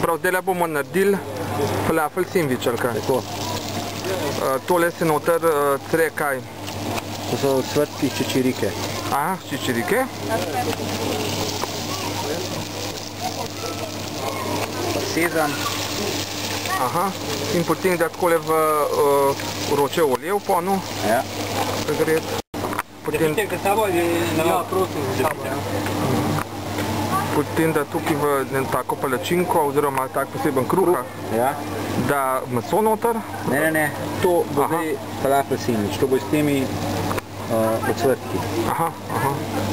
Prav, zdaj bomo naredili falafel sendvič, ali kaj? Tako. Tole se noter tre kaj? To so ocvrtki čičirike. Aha, čičirike. Pa sezam. Aha, in potem da takole v vroče olje v ponu. Ja. Potem da tukaj v tako palačinko oziroma tak poseben kruha, Ja. da meso noter. Ne, to bo zdaj falafel sendvič, to bo s temi ocvrtki. Aha.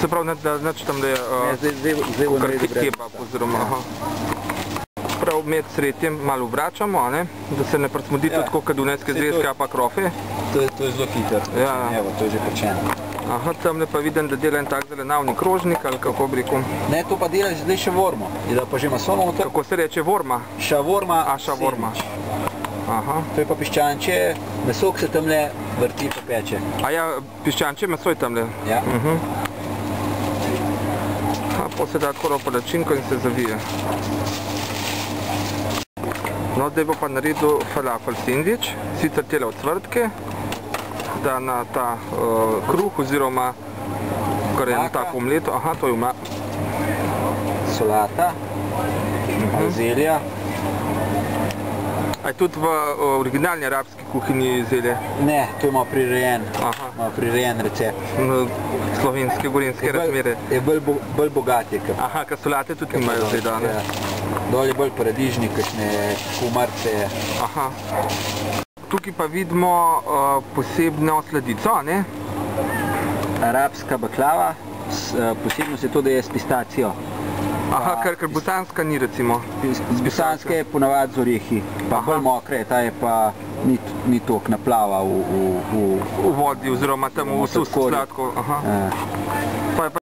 Se pravi, da znači tam, da je Zdaj bo naredil brez kebab oziroma, aha. Prav med sredjem malo vračamo, a ne? Da se ne prsmodi tudi tako kadunajske zvezke, a pa krofe. To je zelo hitro. Ja. Evo, to je že počeno. Aha, tamle pa vidim, da dela en tak zelenavni krožnik, ali kako bi rekel. Ne, to pa delaš zdaj šavormo. In da pa že maso noter. Kako se reče, vorma? Šavorma. A, šavorma. Aha. To je pa piščanče, meso, ki se tamle vrti pa peče. A ja, piščanče meso je tamle? Ja. Pa se da tako palačinko in se zavije. No, zdaj bo pa naredil falafel sendvič, sicer tele ocvrtke, da na ta kruh oziroma kar je na tako omleto. Aha, to je solata, zelja. A je tudi v originalni arabski kuhinji zelje? Ne, to ima prirejen. Aha. Ima prirejen recept. Slovenske, gorenjske razmere. Je bolj bogat je. Aha, ker solate tudi imajo zdaj dane. Dol je bolj paradižnik, kakšne kumarce. Aha. Tukaj pa vidimo posebno sladico, ne? Arabska baklava, posebnost je to, da je s pistacijo. Aha, ker bosanska ni recimo. Bosanska je ponavadi z orehi, pa bolj mokre, ta je pa ni toliko naplava v vodi oziroma tam v sladko. Aha.